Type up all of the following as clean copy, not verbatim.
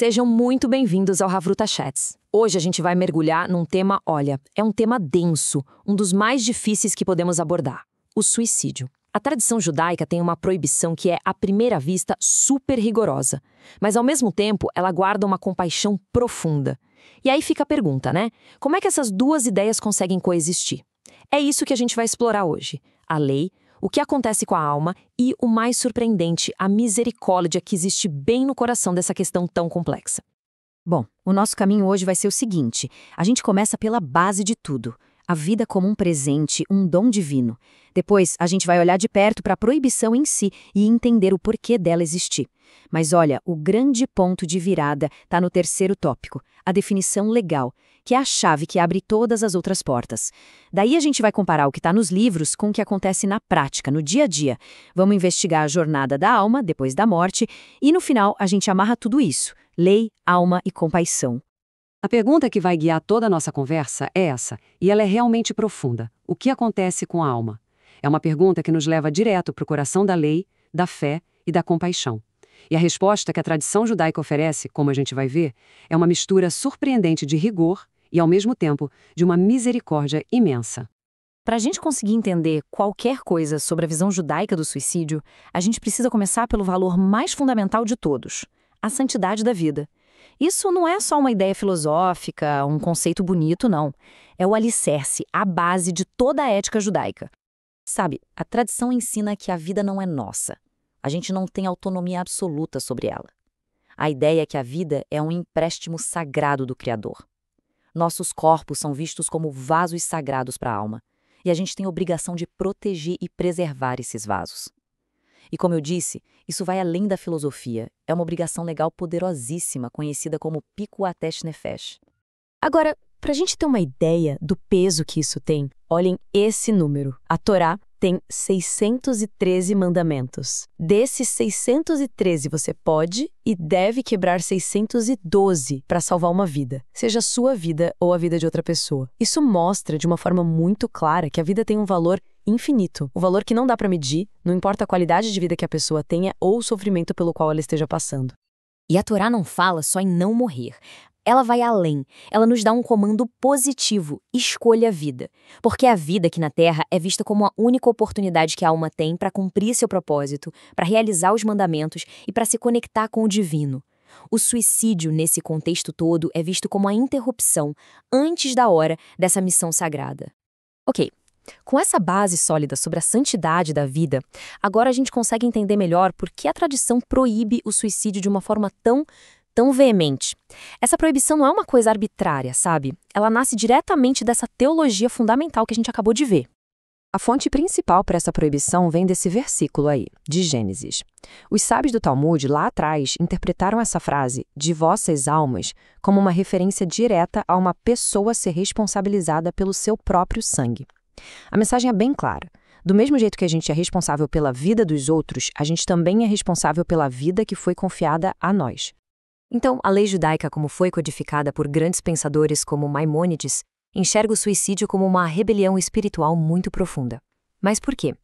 Sejam muito bem-vindos ao Havruta Chats. Hoje a gente vai mergulhar num tema, é um tema denso, um dos mais difíceis que podemos abordar: o suicídio. A tradição judaica tem uma proibição que é, à primeira vista, super rigorosa, mas ao mesmo tempo ela guarda uma compaixão profunda. E aí fica a pergunta, né? Como é que essas duas ideias conseguem coexistir? É isso que a gente vai explorar hoje: a lei, o que acontece com a alma e, o mais surpreendente, a misericórdia que existe bem no coração dessa questão tão complexa. Bom, o nosso caminho hoje vai ser o seguinte: a gente começa pela base de tudo, a vida como um presente, um dom divino. Depois, a gente vai olhar de perto para a proibição em si e entender o porquê dela existir. Mas olha, o grande ponto de virada está no terceiro tópico, a definição legal, que é a chave que abre todas as outras portas. Daí a gente vai comparar o que está nos livros com o que acontece na prática, no dia a dia. Vamos investigar a jornada da alma depois da morte e, no final, a gente amarra tudo isso: lei, alma e compaixão. A pergunta que vai guiar toda a nossa conversa é essa, e ela é realmente profunda. O que acontece com a alma? É uma pergunta que nos leva direto para o coração da lei, da fé e da compaixão. E a resposta que a tradição judaica oferece, como a gente vai ver, é uma mistura surpreendente de rigor e, ao mesmo tempo, de uma misericórdia imensa. Para a gente conseguir entender qualquer coisa sobre a visão judaica do suicídio, a gente precisa começar pelo valor mais fundamental de todos: a santidade da vida. Isso não é só uma ideia filosófica, um conceito bonito, não. É o alicerce, a base de toda a ética judaica. Sabe, a tradição ensina que a vida não é nossa. A gente não tem autonomia absoluta sobre ela. A ideia é que a vida é um empréstimo sagrado do Criador. Nossos corpos são vistos como vasos sagrados para a alma, e a gente tem a obrigação de proteger e preservar esses vasos. E como eu disse, isso vai além da filosofia. É uma obrigação legal poderosíssima, conhecida como Pikuatesh Nefesh. Agora, para a gente ter uma ideia do peso que isso tem, olhem esse número. A Torá tem 613 mandamentos. Desses 613, você pode e deve quebrar 612 para salvar uma vida, seja a sua vida ou a vida de outra pessoa. Isso mostra de uma forma muito clara que a vida tem um valor infinito, um valor que não dá para medir, não importa a qualidade de vida que a pessoa tenha ou o sofrimento pelo qual ela esteja passando. E a Torá não fala só em não morrer. Ela vai além. Ela nos dá um comando positivo: escolha a vida. Porque a vida aqui na Terra é vista como a única oportunidade que a alma tem para cumprir seu propósito, para realizar os mandamentos e para se conectar com o divino. O suicídio, nesse contexto todo, é visto como a interrupção, antes da hora, dessa missão sagrada. Ok, com essa base sólida sobre a santidade da vida, agora a gente consegue entender melhor por que a tradição proíbe o suicídio de uma forma tão veemente. Essa proibição não é uma coisa arbitrária, sabe? Ela nasce diretamente dessa teologia fundamental que a gente acabou de ver. A fonte principal para essa proibição vem desse versículo aí, de Gênesis. Os sábios do Talmud, lá atrás, interpretaram essa frase, de vossas almas, como uma referência direta a uma pessoa ser responsabilizada pelo seu próprio sangue. A mensagem é bem clara. Do mesmo jeito que a gente é responsável pela vida dos outros, a gente também é responsável pela vida que foi confiada a nós. Então, a lei judaica, como foi codificada por grandes pensadores como Maimônides, enxerga o suicídio como uma rebelião espiritual muito profunda. Mas por quê?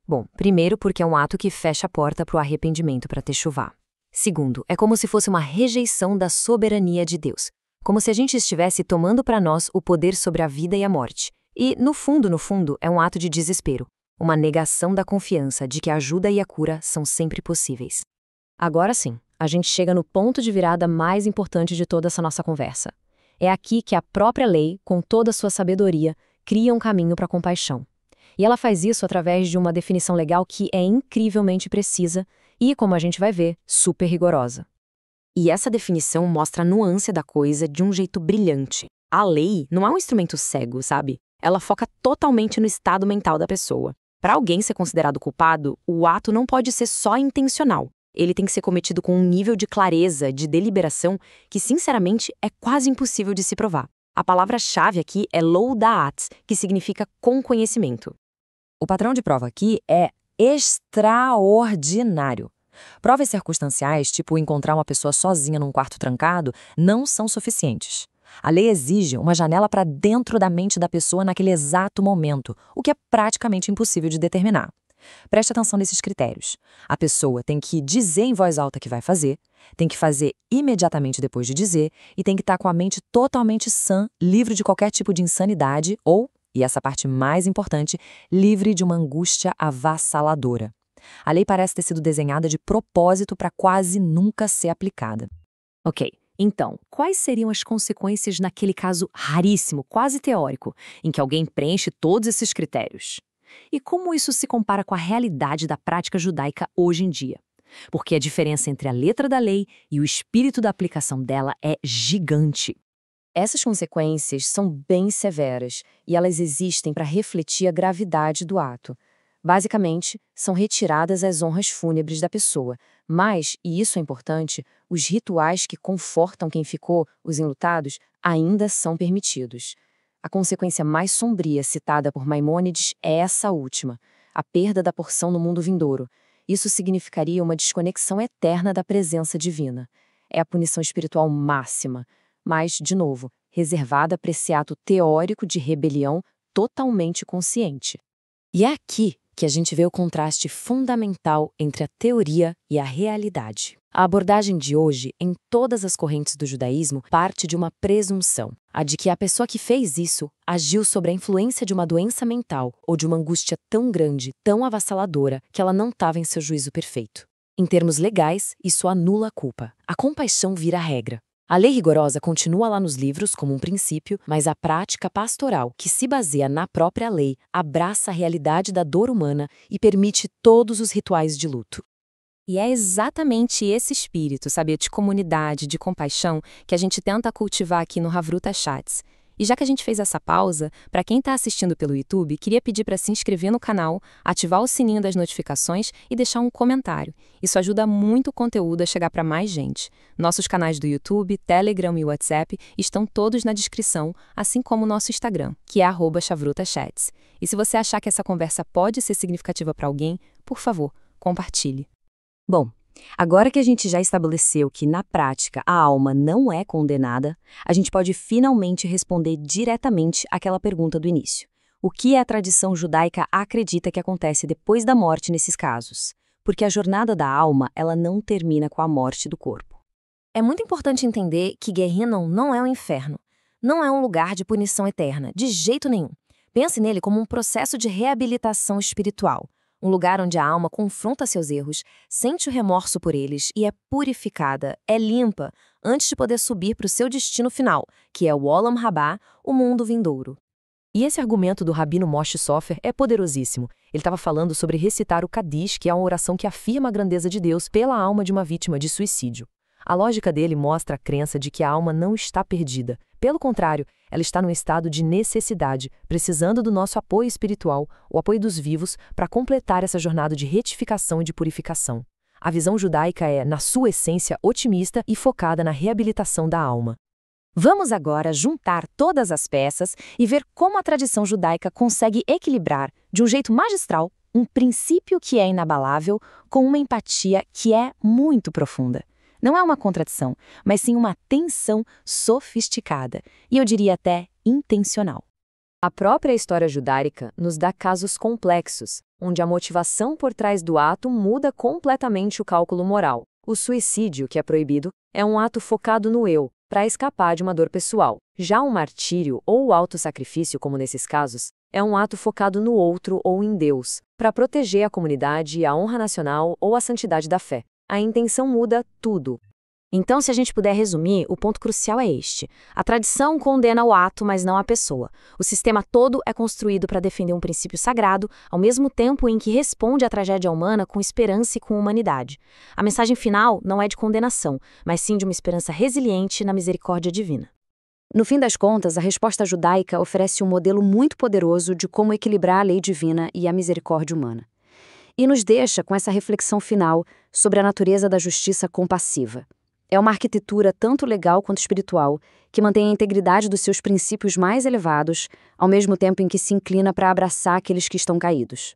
Bom, primeiro porque é um ato que fecha a porta para o arrependimento, para techuvá. Segundo, é como se fosse uma rejeição da soberania de Deus, como se a gente estivesse tomando para nós o poder sobre a vida e a morte. E, no fundo, é um ato de desespero, uma negação da confiança de que a ajuda e a cura são sempre possíveis. Agora sim, a gente chega no ponto de virada mais importante de toda essa nossa conversa. É aqui que a própria lei, com toda a sua sabedoria, cria um caminho para a compaixão. E ela faz isso através de uma definição legal que é incrivelmente precisa e, como a gente vai ver, super rigorosa. E essa definição mostra a nuance da coisa de um jeito brilhante. A lei não é um instrumento cego, sabe? Ela foca totalmente no estado mental da pessoa. Para alguém ser considerado culpado, o ato não pode ser só intencional. Ele tem que ser cometido com um nível de clareza, de deliberação, que, sinceramente, é quase impossível de se provar. A palavra-chave aqui é lo da'at, que significa com conhecimento. O padrão de prova aqui é extraordinário. Provas circunstanciais, tipo encontrar uma pessoa sozinha num quarto trancado, não são suficientes. A lei exige uma janela para dentro da mente da pessoa naquele exato momento, o que é praticamente impossível de determinar. Preste atenção nesses critérios. A pessoa tem que dizer em voz alta que vai fazer, tem que fazer imediatamente depois de dizer e tem que estar com a mente totalmente sã, livre de qualquer tipo de insanidade ou, e essa parte mais importante, livre de uma angústia avassaladora. A lei parece ter sido desenhada de propósito para quase nunca ser aplicada. Ok, então, quais seriam as consequências naquele caso raríssimo, quase teórico, em que alguém preenche todos esses critérios? E como isso se compara com a realidade da prática judaica hoje em dia? Porque a diferença entre a letra da lei e o espírito da aplicação dela é gigante. Essas consequências são bem severas e elas existem para refletir a gravidade do ato. Basicamente, são retiradas as honras fúnebres da pessoa, mas, e isso é importante, os rituais que confortam quem ficou, os enlutados, ainda são permitidos. A consequência mais sombria citada por Maimônides é essa última, a perda da porção no mundo vindouro. Isso significaria uma desconexão eterna da presença divina. É a punição espiritual máxima, mas, de novo, reservada para esse ato teórico de rebelião totalmente consciente. E é aqui que a gente vê o contraste fundamental entre a teoria e a realidade. A abordagem de hoje, em todas as correntes do judaísmo, parte de uma presunção, a de que a pessoa que fez isso agiu sob a influência de uma doença mental ou de uma angústia tão grande, tão avassaladora, que ela não estava em seu juízo perfeito. Em termos legais, isso anula a culpa. A compaixão vira a regra. A lei rigorosa continua lá nos livros como um princípio, mas a prática pastoral, que se baseia na própria lei, abraça a realidade da dor humana e permite todos os rituais de luto. E é exatamente esse espírito, sabe, de comunidade, de compaixão, que a gente tenta cultivar aqui no Havruta Chats. E já que a gente fez essa pausa, para quem está assistindo pelo YouTube, queria pedir para se inscrever no canal, ativar o sininho das notificações e deixar um comentário. Isso ajuda muito o conteúdo a chegar para mais gente. Nossos canais do YouTube, Telegram e WhatsApp estão todos na descrição, assim como o nosso Instagram, que é @chavrutachats. E se você achar que essa conversa pode ser significativa para alguém, por favor, compartilhe. Bom, agora que a gente já estabeleceu que, na prática, a alma não é condenada, a gente pode finalmente responder diretamente àquela pergunta do início. O que a tradição judaica acredita que acontece depois da morte nesses casos? Porque a jornada da alma, ela não termina com a morte do corpo. É muito importante entender que Gehinnom não é um inferno. Não é um lugar de punição eterna, de jeito nenhum. Pense nele como um processo de reabilitação espiritual. Um lugar onde a alma confronta seus erros, sente o remorso por eles e é purificada, é limpa, antes de poder subir para o seu destino final, que é o Olam Rabá, o mundo vindouro. E esse argumento do Rabino Moshe Sofer é poderosíssimo. Ele estava falando sobre recitar o Kadish, que é uma oração que afirma a grandeza de Deus pela alma de uma vítima de suicídio. A lógica dele mostra a crença de que a alma não está perdida. Pelo contrário, ela está num estado de necessidade, precisando do nosso apoio espiritual, o apoio dos vivos, para completar essa jornada de retificação e de purificação. A visão judaica é, na sua essência, otimista e focada na reabilitação da alma. Vamos agora juntar todas as peças e ver como a tradição judaica consegue equilibrar, de um jeito magistral, um princípio que é inabalável com uma empatia que é muito profunda. Não é uma contradição, mas sim uma tensão sofisticada, e eu diria até intencional. A própria história judaica nos dá casos complexos, onde a motivação por trás do ato muda completamente o cálculo moral. O suicídio, que é proibido, é um ato focado no eu, para escapar de uma dor pessoal. Já o martírio ou o autossacrifício, como nesses casos, é um ato focado no outro ou em Deus, para proteger a comunidade, a honra nacional ou a santidade da fé. A intenção muda tudo. Então, se a gente puder resumir, o ponto crucial é este. A tradição condena o ato, mas não a pessoa. O sistema todo é construído para defender um princípio sagrado, ao mesmo tempo em que responde à tragédia humana com esperança e com humanidade. A mensagem final não é de condenação, mas sim de uma esperança resiliente na misericórdia divina. No fim das contas, a resposta judaica oferece um modelo muito poderoso de como equilibrar a lei divina e a misericórdia humana. E nos deixa com essa reflexão final sobre a natureza da justiça compassiva. É uma arquitetura tanto legal quanto espiritual, que mantém a integridade dos seus princípios mais elevados, ao mesmo tempo em que se inclina para abraçar aqueles que estão caídos.